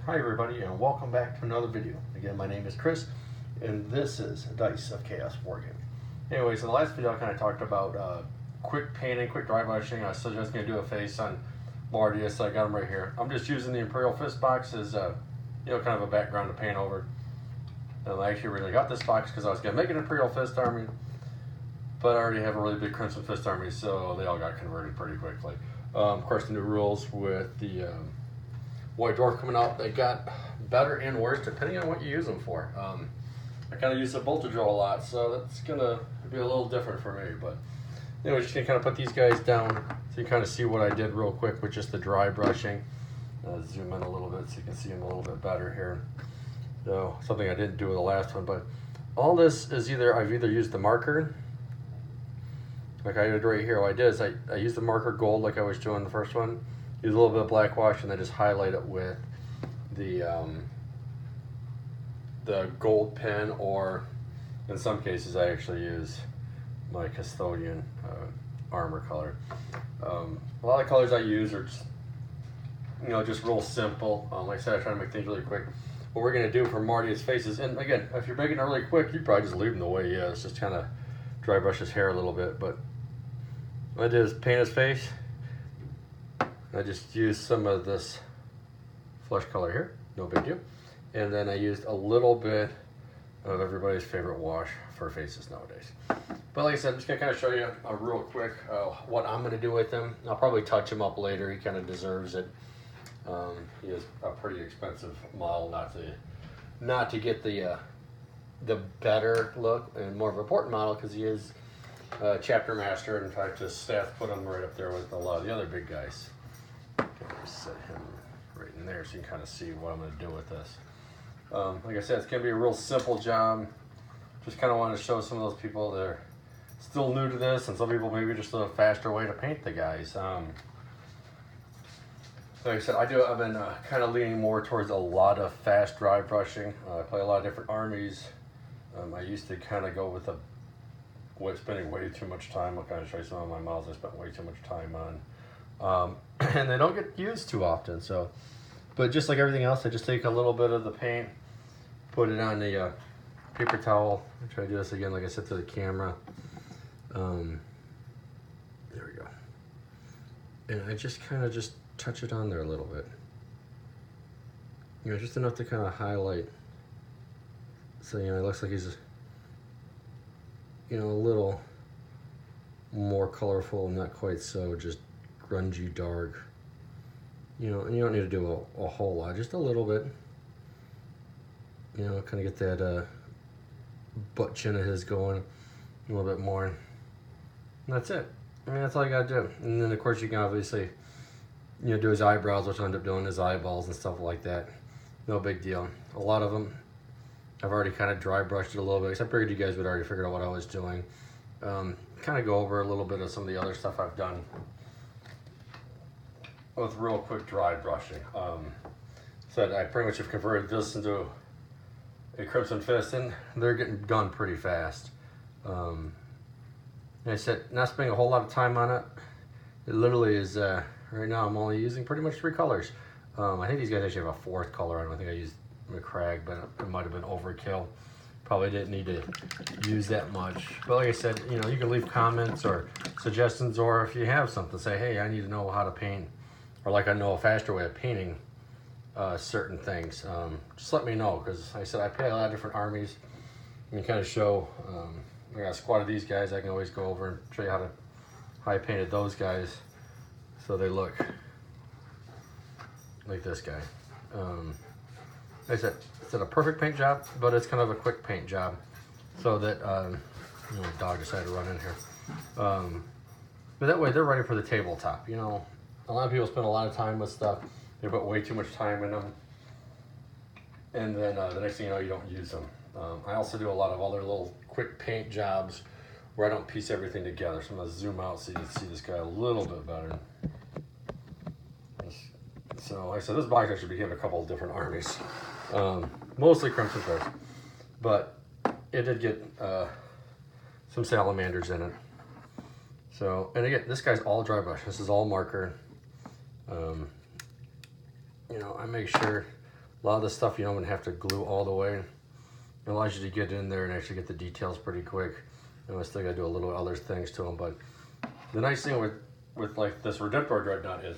Hi everybody, and welcome back to another video. Again, my name is Chris, and this is Dice of Chaos Wargaming. Anyways, in the last video I kind of talked about quick painting, quick dry brushing. I was just going to do a face on Mardius, so I got them right here. I'm just using the Imperial Fist box as kind of a background to paint over. And I actually really got this box because I was going to make an Imperial Fist army, but I already have a really big Crimson Fist army, so they all got converted pretty quickly. Of course, the new rules with the White Dwarf coming out, they got better and worse depending on what you use them for. I kind of use the bolter drill a lot, so that's gonna be a little different for me. But anyway, just gonna kind of put these guys down so you kind of see what I did real quick with just the dry brushing. Zoom in a little bit so you can see them a little bit better here. So something I didn't do with the last one, but all this is I've either used the marker, like I did right here. What I did is I used the marker gold like I was doing the first one. Use a little bit of black wash and then just highlight it with the gold pen, or in some cases I actually use my custodian armor color. A lot of colors I use are just real simple. Like I said, I try to make things really quick. What we're gonna do for Mardius faces, and again, if you're making it really quick, you probably just leave him the way he is. Just kind of dry brush his hair a little bit. But what I did is paint his face. I just used some of this flesh color here, no big deal. And then I used a little bit of everybody's favorite wash for faces nowadays. But like I said, I'm just gonna kind of show you a real quick what I'm gonna do with him. I'll probably touch him up later. He kind of deserves it. He is a pretty expensive model, not to get the better look and more of an important model, because he is chapter master. In fact, his staff put him right up there with a lot of the other big guys. Set him right in there so you can kind of see what I'm going to do with this. Like I said, it's going to be a real simple job. Just kind of want to show some of those people that are still new to this, and some people maybe just a faster way to paint the guys. Like I said, I've been kind of leaning more towards a lot of fast dry brushing. I play a lot of different armies. I used to kind of go with spending way too much time. I'll kind of show you some of my models I spent way too much time on. And they don't get used too often. So, but just like everything else, I just take a little bit of the paint, put it on the paper towel. I'll try to do this again, like I said, to the camera. There we go. And I just kind of just touch it on there a little bit. Just enough to kind of highlight. So, it looks like he's, a little more colorful, not quite so just grungy dark, and you don't need to do a whole lot, just a little bit, kind of get that butt chin of his going a little bit more, and that's it. That's all you gotta do. And then of course you can obviously do his eyebrows, which I'll end up doing his eyeballs and stuff like that. No big deal. A lot of them I've already kind of dry brushed it a little bit, because I figured you guys would already figure out what I was doing. Kind of go over a little bit of some of the other stuff I've done with real quick dry brushing. So I pretty much have converted this into a Crimson Fist, and they're getting done pretty fast. And I said, not spending a whole lot of time on it. It literally is, right now I'm only using pretty much 3 colors. I think these guys actually have a 4th color. I don't think I used McCrag, but it might have been overkill. Probably didn't need to use that much. But like I said, you can leave comments or suggestions, or if you have something, say, hey, I need to know how to paint, or like I know a faster way of painting certain things. Just let me know, because like I said, I play a lot of different armies. And kind of show, I got a squad of these guys. I can always go over and show you how I painted those guys so they look like this guy. Like I said, it's not a perfect paint job, but it's kind of a quick paint job, so that dog decided to run in here. But that way they're ready for the tabletop. A lot of people spend a lot of time with stuff. They put way too much time in them, and then the next thing you know, you don't use them. I also do a lot of other little quick paint jobs where I don't piece everything together. So I'm gonna zoom out so you can see this guy a little bit better. So like I said, this box actually became a couple of different armies. Mostly Crimson Fist, but it did get some salamanders in it. So, and again, this guy's all dry brush. This is all marker. I make sure A lot of the stuff you don't even have to glue all the way. It allows you to get in there and actually get the details pretty quick. And I still gotta do a little other things to them, but the nice thing with like this Redemptor Dreadnought is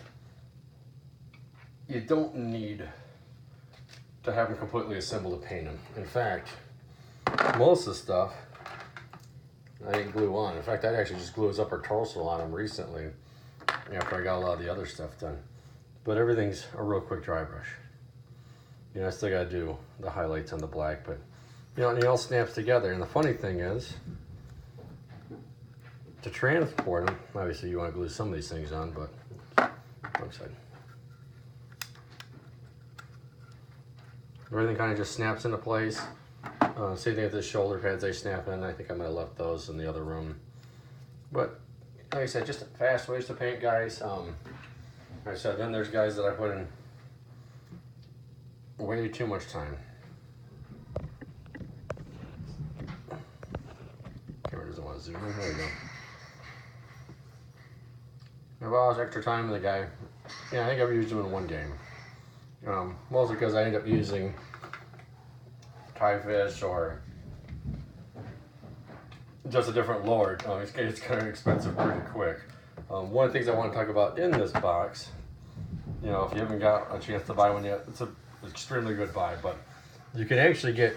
you don't need to have them completely assembled to paint them. In fact, most of the stuff I didn't glue on. In fact, I actually just glued his upper torso on him recently after I got a lot of the other stuff done. But everything's a real quick dry brush. You know, I still gotta do the highlights on the black, but you know, and it all snaps together. And the funny thing is, to transport them, obviously you want to glue some of these things on, but wrong side. Everything kind of just snaps into place. Same thing with the shoulder pads, they snap in. I think I might have left those in the other room. But like I said, just fast ways to paint, guys. Like I said, then there's guys that I put in way too much time. Camera doesn't want to zoom in. There we go. If I was extra time with the guy, yeah, I think I've used him in one game. Mostly because I end up using Tie Fish or just a different lord. It's kind of expensive pretty quick. One of the things I want to talk about in this box, you know, if you haven't got a chance to buy one yet, it's an extremely good buy, but you can actually get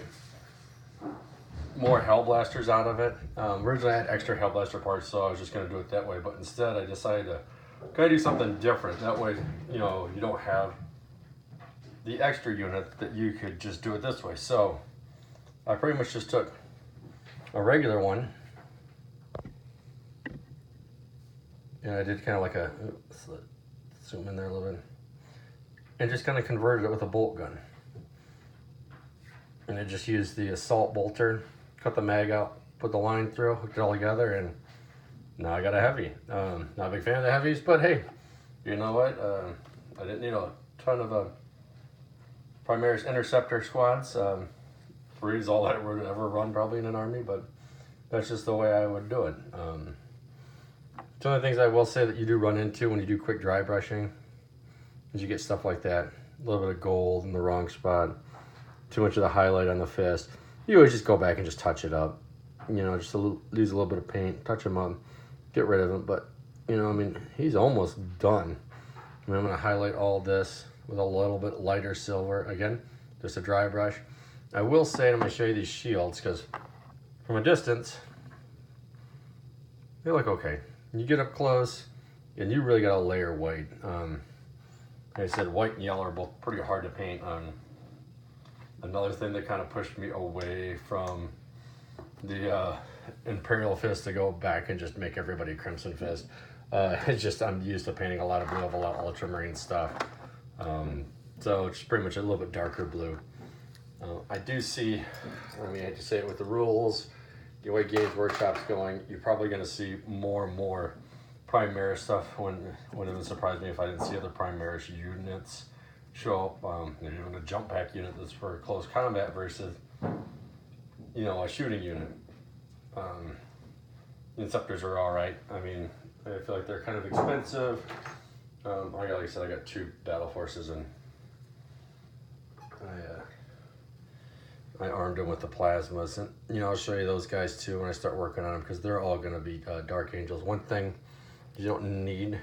more Hellblasters out of it. Originally I had extra Hellblaster parts, so I was just going to do it that way, but instead I decided to kind of do something different. That way, you know, you don't have the extra unit, that you could just do it this way. So I pretty much just took a regular one and I did kind of like a, let's zoom in there a little bit, and just kind of converted it with a bolt gun. And I just used the assault bolter, cut the mag out, put the line through, hooked it all together, and now I got a heavy. Not a big fan of the heavies, but hey, you know what? I didn't need a ton of Primaris Interceptor squads. 3 is all I would ever run probably in an army, but that's just the way I would do it. Some of the things I will say that you do run into when you do quick dry brushing is you get stuff like that. A little bit of gold in the wrong spot, too much of the highlight on the fist. You always just go back and just touch it up. You know, just lose a little bit of paint, touch him up, get rid of him. But, you know, I mean, he's almost done. I mean, I'm gonna highlight all this with a little bit lighter silver. Again, just a dry brush. I will say, I'm gonna show you these shields, because from a distance, they look okay. You get up close, and you really gotta layer white. Like I said, white and yellow are both pretty hard to paint. Another thing that kind of pushed me away from the Imperial Fist to go back and just make everybody Crimson Fist. It's just, I'm used to painting a lot of blue of a lot of Ultramarine stuff. So it's pretty much a little bit darker blue. I do see, I mean, I hate to say it, with the rules, the way Games Workshop's going, you're probably going to see more and more Primaris stuff. Wouldn't even surprise me if I didn't see other Primaris units show up. Even a jump pack unit that's for close combat versus, you know, a shooting unit. Inceptors are all right. I mean, I feel like they're kind of expensive. Like I said, I got 2 battle forces, and I armed them with the plasmas, and you know, I'll show you those guys too when I start working on them, because they're all going to be Dark Angels. One thing you don't need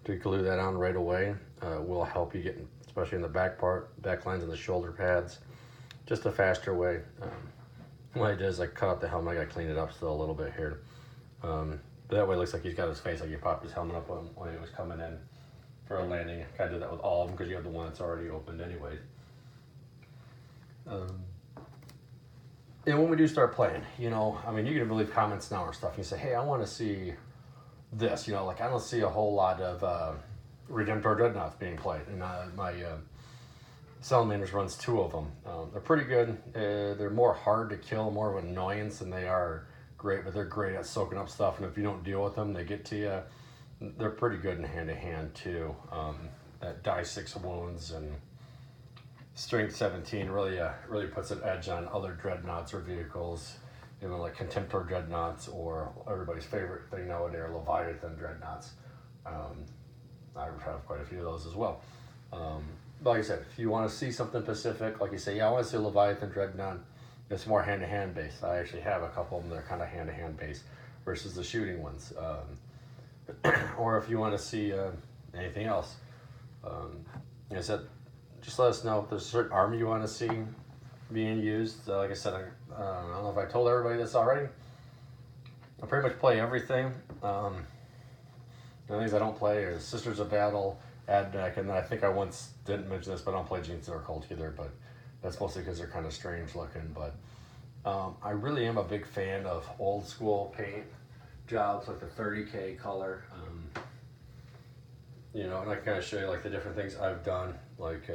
to glue that on right away will help you get, especially in the back lines and the shoulder pads, just a faster way. What I did is I cut out the helmet. I got to clean it up still a little bit here. But that way it looks like he's got his face, like he popped his helmet up when he was coming in for a landing. I kind of did that with all of them, because you have the one that's already opened anyway. And when we do start playing, you know, I mean, you can leave comments now or stuff. You say, hey, I want to see this. You know, like, I don't see a whole lot of Redemptor Dreadnoughts being played. And my Salamanders runs 2 of them. They're pretty good. They're more hard to kill, more of an annoyance than they are great, but they're great at soaking up stuff. And if you don't deal with them, they get to you. They're pretty good in hand-to-hand too. That die 6 wounds and strength 17 really puts an edge on other dreadnoughts or vehicles, even like Contemptor dreadnoughts, or everybody's favorite thing nowadays, Leviathan dreadnoughts. I have quite a few of those as well. like I said, if you want to see something specific, like you say, yeah, I want to see a Leviathan Dreadnought, it's more hand-to-hand based. I actually have a couple of them that are kind of hand-to-hand based versus the shooting ones. Or if you want to see anything else, like I said, just let us know if there's a certain army you want to see being used. Like I said, I don't know if I told everybody this already. I pretty much play everything. The things I don't play are Sisters of Battle, Admech, and I think I once didn't mention this, but I don't play Jeans or Cult either, but that's mostly because they're kind of strange looking. But I really am a big fan of old school paint jobs, like the 30K color. You know, and I can kind of show you like the different things I've done, like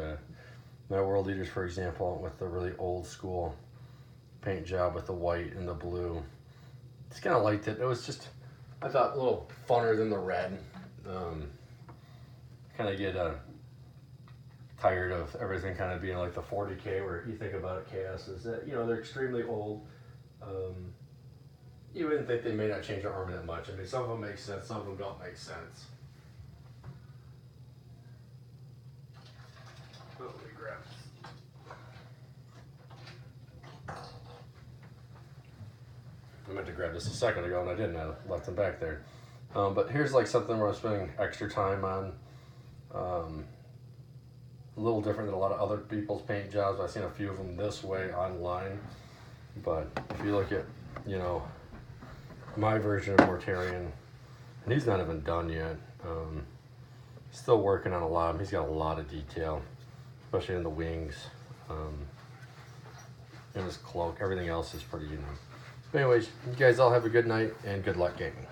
my World Leaders, for example, with the really old school paint job with the white and the blue. Just kind of liked it. It was just, I thought, a little funner than the red. Kind of get tired of everything kind of being like the 40K, where you think about it, Chaos is that, you know, they're extremely old. You wouldn't think they may not change their armor that much. I mean, some of them make sense, some of them don't make sense. Oh, let me grab I meant to grab this a second ago and I didn't. I left them back there. But here's like something where I'm spending extra time on. A little different than a lot of other people's paint jobs. I've seen a few of them this way online. But if you look at, you know, my version of Mortarion, and he's not even done yet. Still working on a lot of them. He's got a lot of detail, especially in the wings. In his cloak. Everything else is pretty unique. But anyways, you guys all have a good night and good luck gaming.